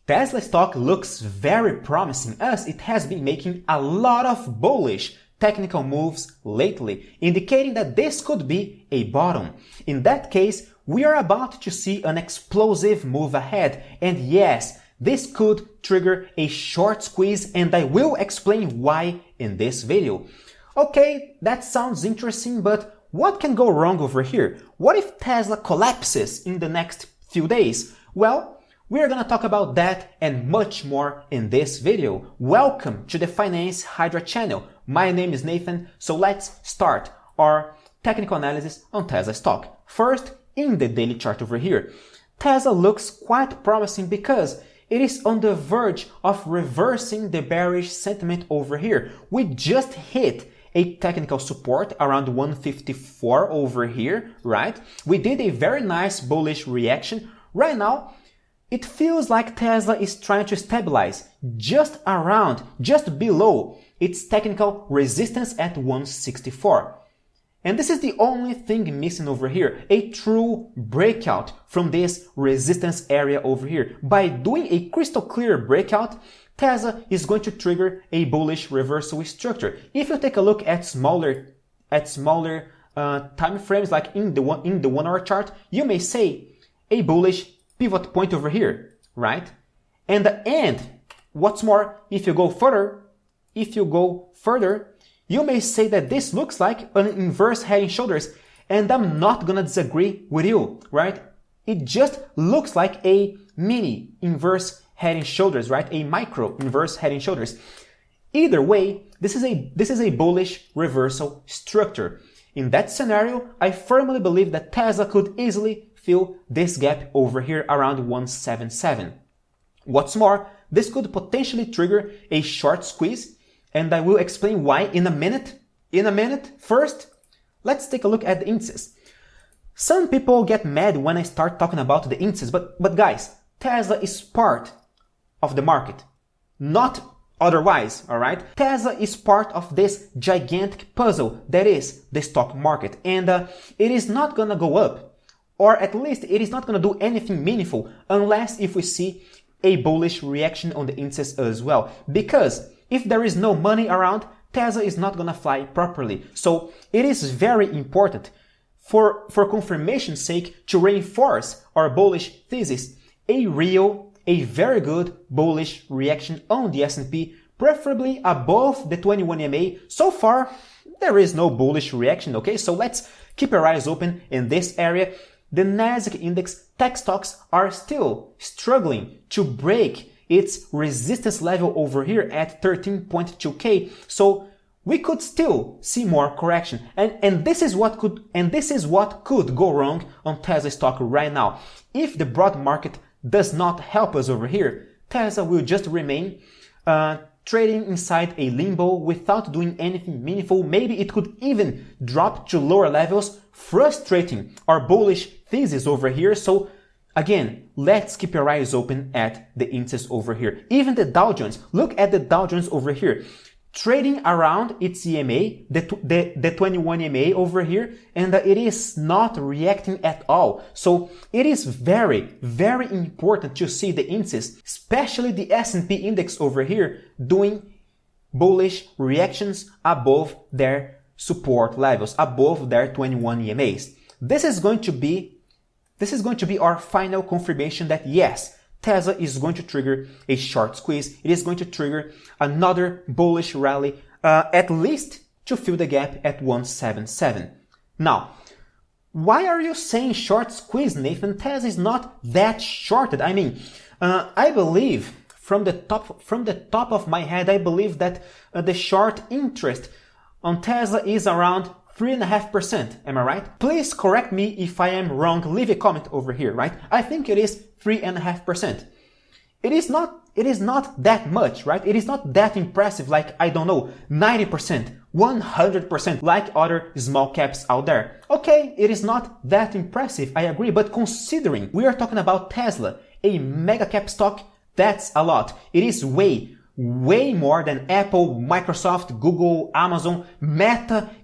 Tesla stock looks very promising as it has been making a lot of bullish technical moves lately, indicating that this could be a bottom. In that case, we are about to see an explosive move ahead, and yes, this could trigger a short squeeze, and I will explain why in this video. Okay, that sounds interesting, but what can go wrong over here? What if Tesla collapses in the next few days? Well, we're gonna talk about that and much more in this video. Welcome to the Finance Hydra channel. My name is Nathan, so let's start our technical analysis on Tesla stock. First, in the daily chart over here, Tesla looks quite promising because it is on the verge of reversing the bearish sentiment over here. We just hit a technical support around 154 over here, right? We did a very nice bullish reaction. Right now, it feels like Tesla is trying to stabilize just below its technical resistance at 164. And this is the only thing missing over here, a true breakout from this resistance area over here. By doing a crystal clear breakout, Tesla is going to trigger a bullish reversal structure. If you take a look at smaller time frames, like in the 1 hour chart, you may say a bullish pivot point over here, right? And what's more, if you go further, you may say that this looks like an inverse head and shoulders, and I'm not gonna disagree with you, right? It just looks like a mini inverse head and shoulders, right? A micro inverse head and shoulders. Either way, this is a bullish reversal structure. In that scenario, I firmly believe that Tesla could easily fill this gap over here around 177. What's more, this could potentially trigger a short squeeze, and I will explain why in a minute. First, let's take a look at the indices. Some people get mad when I start talking about the indices, but guys, Tesla is part of the market, not otherwise, alright? Tesla is part of this gigantic puzzle that is the stock market, and it is not gonna go up, or at least it is not gonna do anything meaningful unless if we see a bullish reaction on the indices as well. Because if there is no money around, Tesla is not gonna fly properly. So it is very important for confirmation's sake to reinforce our bullish thesis, a very good bullish reaction on the S&P, preferably above the 21 EMA. So far, there is no bullish reaction, okay? So let's keep our eyes open in this area. The Nasdaq index tech stocks are still struggling to break its resistance level over here at 13.2K. So we could still see more correction. And this is what could go wrong on Tesla stock right now. If the broad market does not help us over here, Tesla will just remain trading inside a limbo without doing anything meaningful. Maybe it could even drop to lower levels, frustrating our bullish thesis over here. So again, let's keep our eyes open at the indices over here. Even the Dow Jones, look at the Dow Jones over here, trading around its EMA, the 21 EMA over here, and it is not reacting at all. So it is very, very important to see the indices, especially the S&P index over here, doing bullish reactions above their support levels, above their 21 EMAs. This is going to be our final confirmation that yes, Tesla is going to trigger a short squeeze. It is going to trigger another bullish rally, at least to fill the gap at 177. Now, why are you saying short squeeze, Nathan? Tesla is not that shorted. I mean, I believe from the top of my head, I believe that the short interest on Tesla is around 3.5%. Am I right? Please correct me if I am wrong. Leave a comment over here, right? I think it is 3.5%. It is not that much, right? It is not that impressive, like, I don't know, 90%, 100%, like other small caps out there. Okay, it is not that impressive, I agree, but considering we are talking about Tesla, a mega cap stock, that's a lot. It is way more than Apple, Microsoft, Google, Amazon,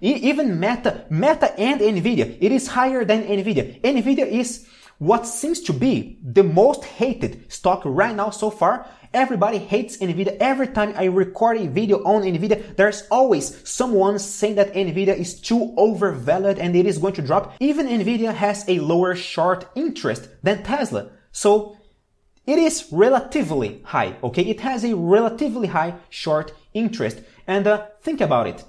even Meta and Nvidia. It is higher than Nvidia. Nvidia is what seems to be the most hated stock right now so far. Everybody hates NVIDIA. Every time I record a video on NVIDIA, there's always someone saying that NVIDIA is too overvalued and it is going to drop. Even NVIDIA has a lower short interest than Tesla. So it is relatively high, okay? It has a relatively high short interest. And think about it.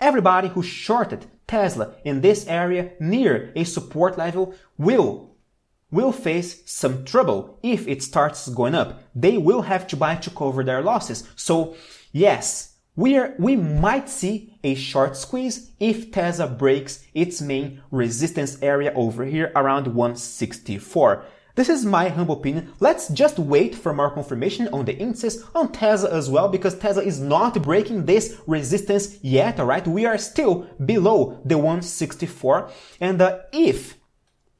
Everybody who shorted Tesla in this area near a support level will face some trouble if it starts going up. They will have to buy to cover their losses. So yes, we might see a short squeeze if Tesla breaks its main resistance area over here around 164. This is my humble opinion. Let's just wait for more confirmation on the indices, on Tesla as well, because Tesla is not breaking this resistance yet, alright? We are still below the 164. And if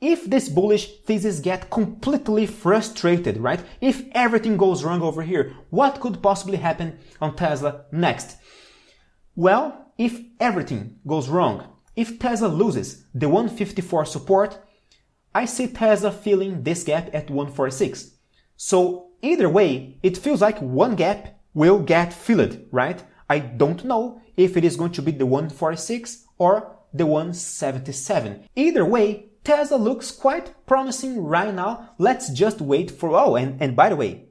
this bullish thesis get completely frustrated, right? If everything goes wrong over here, what could possibly happen on Tesla next? Well, if everything goes wrong, if Tesla loses the 154 support, I see Tesla filling this gap at 146. So either way, it feels like one gap will get filled, right? I don't know if it is going to be the 146 or the 177. Either way, Tesla looks quite promising right now. Let's just wait for, and by the way,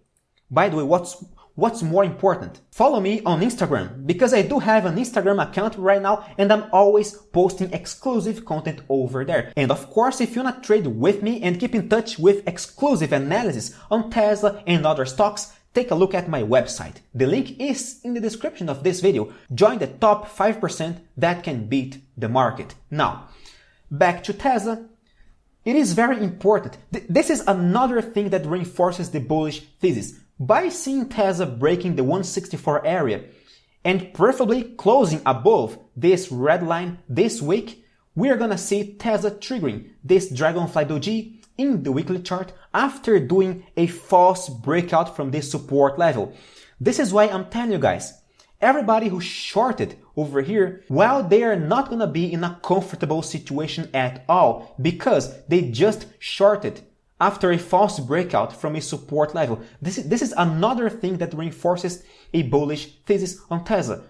what's more important? Follow me on Instagram, because I do have an Instagram account right now and I'm always posting exclusive content over there. And of course, if you want to trade with me and keep in touch with exclusive analysis on Tesla and other stocks, take a look at my website. The link is in the description of this video. Join the top 5% that can beat the market. Now, back to Tesla. It is very important. This is another thing that reinforces the bullish thesis. By seeing Tesla breaking the 164 area and preferably closing above this red line this week, we are gonna see Tesla triggering this Dragonfly Doji in the weekly chart after doing a false breakout from this support level. This is why I'm telling you guys, everybody who shorted over here, well, they are not gonna be in a comfortable situation at all because they just shorted after a false breakout from a support level. This is another thing that reinforces a bullish thesis on Tesla.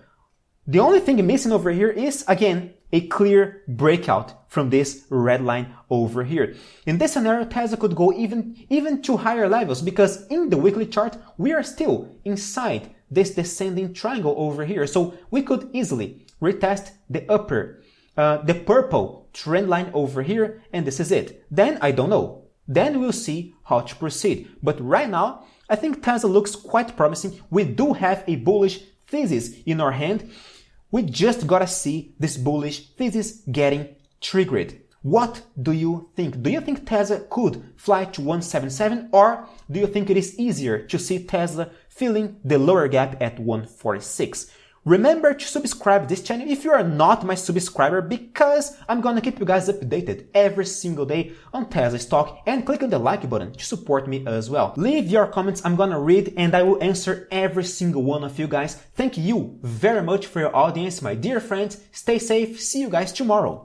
The only thing missing over here is, again, a clear breakout from this red line over here. In this scenario, Tesla could go even to higher levels because in the weekly chart, we are still inside this descending triangle over here. So we could easily retest the purple trend line over here, and this is it. Then I don't know. Then we'll see how to proceed. But right now, I think Tesla looks quite promising. We do have a bullish thesis in our hand. We just gotta see this bullish thesis getting triggered. What do you think? Do you think Tesla could fly to 177, or do you think it is easier to see Tesla filling the lower gap at 146? Remember to subscribe to this channel if you are not my subscriber, because I'm gonna keep you guys updated every single day on Tesla stock, and click on the like button to support me as well. Leave your comments, I'm gonna read and I will answer every single one of you guys. Thank you very much for your audience, my dear friends. Stay safe. See you guys tomorrow.